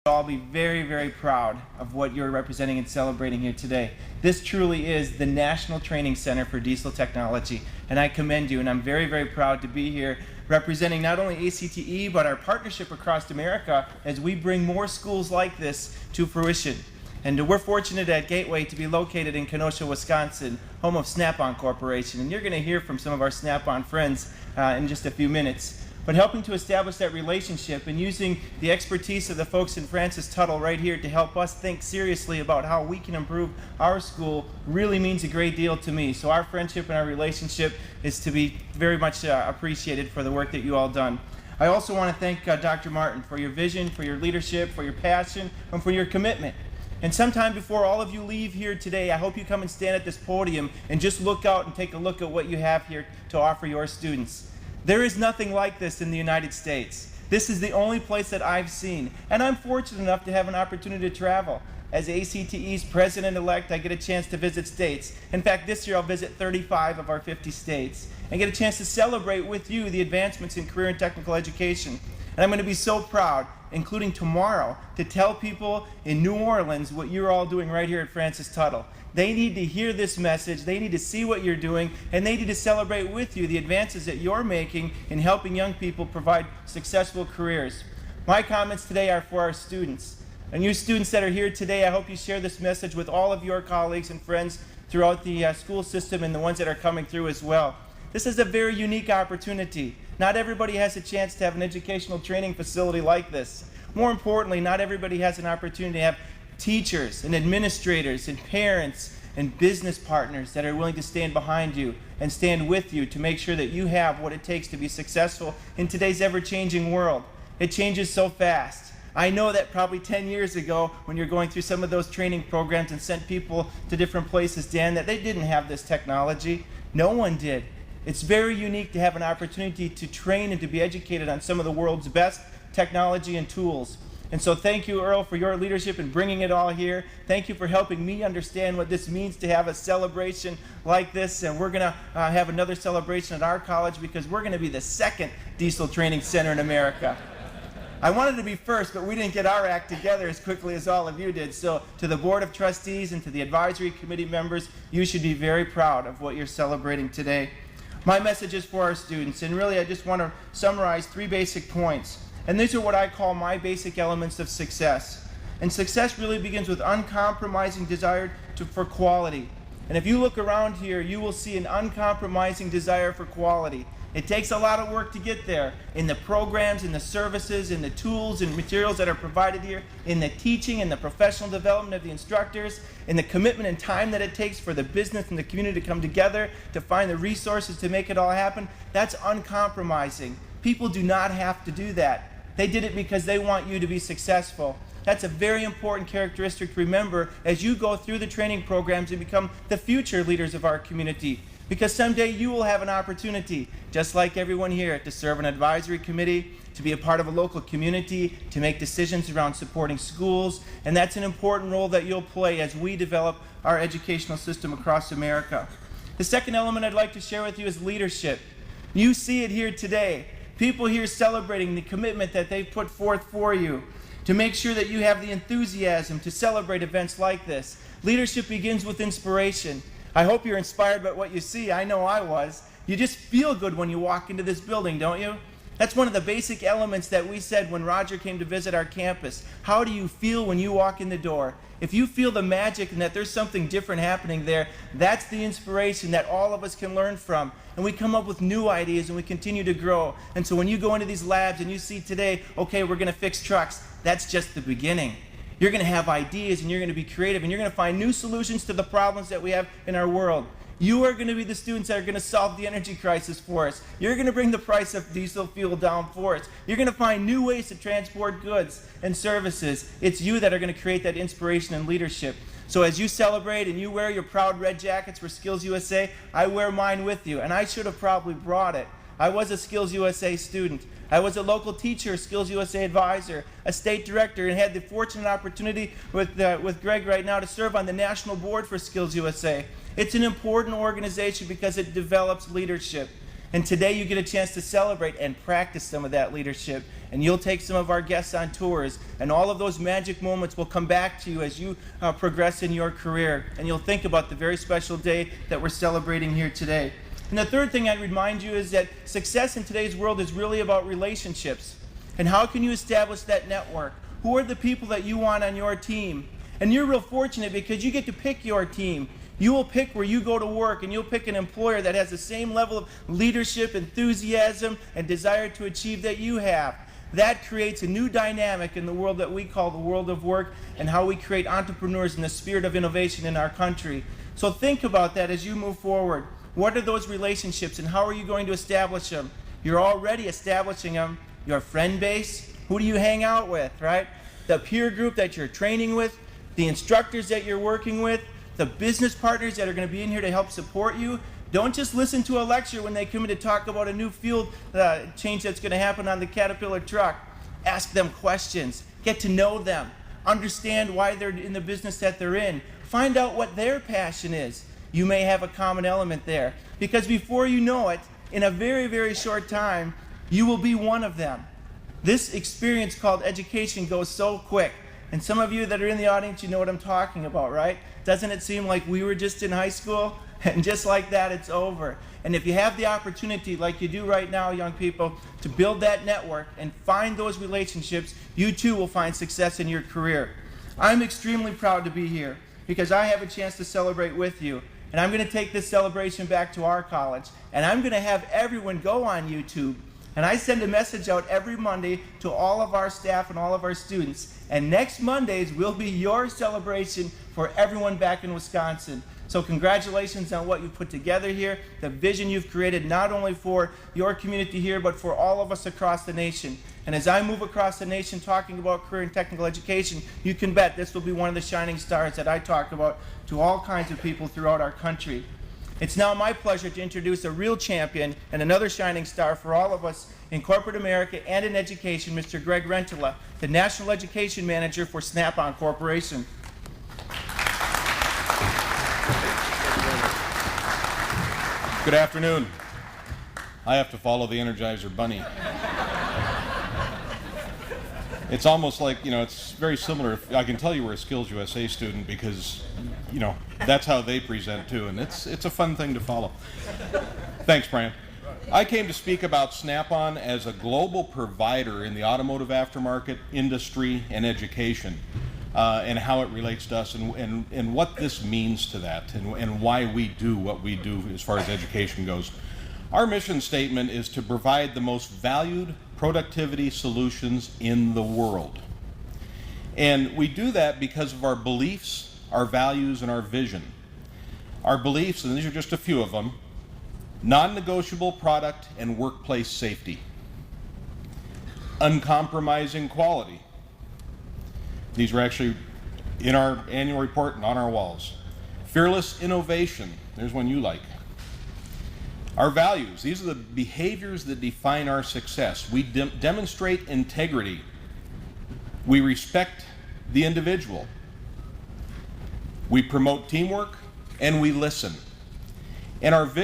all be very, very proud of what you're representing and celebrating here today. This truly is the National Training Center for Diesel Technology, and I commend you, and I'm very, very proud to be here representing not only ACTE, but our partnership across America as we bring more schools like this to fruition. And we're fortunate at Gateway to be located in Kenosha, Wisconsin, home of Snap-on Corporation, and you're going to hear from some of our Snap-on friends in just a few minutes. But helping to establish that relationship and using the expertise of the folks in Francis Tuttle right here to help us think seriously about how we can improve our school really means a great deal to me. So our friendship and our relationship is to be very much appreciated for the work that you all done. I also want to thank Dr. Martin for your vision, for your leadership, for your passion, and for your commitment. And sometime before all of you leave here today, I hope you come and stand at this podium and just look out and take a look at what you have here to offer your students. There is nothing like this in the United States. This is the only place that I've seen, and I'm fortunate enough to have an opportunity to travel. As ACTE's president-elect, I get a chance to visit states. In fact, this year I'll visit 35 of our 50 states and get a chance to celebrate with you the advancements in career and technical education. And I'm going to be so proud, including tomorrow, to tell people in New Orleans what you're all doing right here at Francis Tuttle. They need to hear this message, they need to see what you're doing, and they need to celebrate with you the advances that you're making in helping young people provide successful careers. My comments today are for our students. And you students that are here today, I hope you share this message with all of your colleagues and friends throughout the school system and the ones that are coming through as well. This is a very unique opportunity. Not everybody has a chance to have an educational training facility like this. More importantly, not everybody has an opportunity to have teachers and administrators and parents and business partners that are willing to stand behind you and stand with you to make sure that you have what it takes to be successful in today's ever-changing world. It changes so fast. I know that probably 10 years ago when you're going through some of those training programs and sent people to different places, Dan, that they didn't have this technology. No one did. It's very unique to have an opportunity to train and to be educated on some of the world's best technology and tools. And so thank you, Earl, for your leadership in bringing it all here. Thank you for helping me understand what this means to have a celebration like this. And we're going to have another celebration at our college because we're going to be the second diesel training center in America. I wanted to be first, but we didn't get our act together as quickly as all of you did. So to the Board of Trustees and to the advisory committee members, you should be very proud of what you're celebrating today. My message is for our students, and really I just want to summarize 3 basic points. And these are what I call my basic elements of success. And success really begins with uncompromising desire for quality. And if you look around here, you will see an uncompromising desire for quality. It takes a lot of work to get there in the programs, in the services, in the tools and materials that are provided here, in the teaching and the professional development of the instructors, in the commitment and time that it takes for the business and the community to come together to find the resources to make it all happen. That's uncompromising. People do not have to do that. They did it because they want you to be successful. That's a very important characteristic to remember as you go through the training programs and become the future leaders of our community. Because someday you will have an opportunity, just like everyone here, to serve an advisory committee, to be a part of a local community, to make decisions around supporting schools, and that's an important role that you'll play as we develop our educational system across America. The second element I'd like to share with you is leadership. You see it here today. People here celebrating the commitment that they've put forth for you to make sure that you have the enthusiasm to celebrate events like this. Leadership begins with inspiration. I hope you're inspired by what you see. I know I was. You just feel good when you walk into this building, don't you? That's one of the basic elements that we said when Roger came to visit our campus. How do you feel when you walk in the door? If you feel the magic and that there's something different happening there, that's the inspiration that all of us can learn from. And we come up with new ideas and we continue to grow. And so when you go into these labs and you see today, okay, we're going to fix trucks, that's just the beginning. You're going to have ideas and you're going to be creative and you're going to find new solutions to the problems that we have in our world. You are going to be the students that are going to solve the energy crisis for us. You're going to bring the price of diesel fuel down for us. You're going to find new ways to transport goods and services. It's you that are going to create that inspiration and leadership. So as you celebrate and you wear your proud red jackets for Skills USA, I wear mine with you. And I should have probably brought it. I was a Skills USA student. I was a local teacher, Skills USA advisor, a state director, and had the fortunate opportunity with Greg right now to serve on the national board for Skills USA. It's an important organization because it develops leadership. And today you get a chance to celebrate and practice some of that leadership. And you'll take some of our guests on tours, and all of those magic moments will come back to you as you progress in your career. And you'll think about the very special day that we're celebrating here today. And the third thing I'd remind you is that success in today's world is really about relationships. And how can you establish that network? Who are the people that you want on your team? And you're real fortunate because you get to pick your team. You will pick where you go to work, and you'll pick an employer that has the same level of leadership, enthusiasm, and desire to achieve that you have. That creates a new dynamic in the world that we call the world of work, and how we create entrepreneurs in the spirit of innovation in our country. So think about that as you move forward. What are those relationships, and how are you going to establish them? You're already establishing them. Your friend base, who do you hang out with, right? The peer group that you're training with, the instructors that you're working with, the business partners that are going to be in here to help support you. Don't just listen to a lecture when they come in to talk about a new field change that's going to happen on the Caterpillar truck. Ask them questions. Get to know them. Understand why they're in the business that they're in. Find out what their passion is. You may have a common element there. Because before you know it, in a very, very short time, you will be one of them. This experience called education goes so quick. And some of you that are in the audience, you know what I'm talking about, right? Doesn't it seem like we were just in high school? And just like that, it's over. And if you have the opportunity, like you do right now, young people, to build that network and find those relationships, you too will find success in your career. I'm extremely proud to be here because I have a chance to celebrate with you. And I'm going to take this celebration back to our college. And I'm going to have everyone go on YouTube. And I send a message out every Monday to all of our staff and all of our students. And next Mondays will be your celebration for everyone back in Wisconsin. So congratulations on what you've put together here, the vision you've created not only for your community here, but for all of us across the nation. And as I move across the nation talking about career and technical education, you can bet this will be one of the shining stars that I talk about to all kinds of people throughout our country. It's now my pleasure to introduce a real champion and another shining star for all of us in corporate America and in education, Mr. Greg Rentala, the National Education Manager for Snap-on Corporation. Good afternoon. I have to follow the Energizer Bunny. It's almost like, it's very similar. I can tell you we're a Skills USA student because, that's how they present too, and it's a fun thing to follow. Thanks, Brian. I came to speak about Snap-on as a global provider in the automotive aftermarket, industry, and education, and how it relates to us and what this means to that and why we do what we do as far as education goes. Our mission statement is to provide the most valued productivity solutions in the world. And we do that because of our beliefs, our values, and our vision. Our beliefs, and these are just a few of them: non-negotiable product and workplace safety, uncompromising quality. These are actually in our annual report and on our walls. Fearless innovation, there's one you like. Our values, these are the behaviors that define our success. We demonstrate integrity. We respect the individual. We promote teamwork, and we listen. And our vision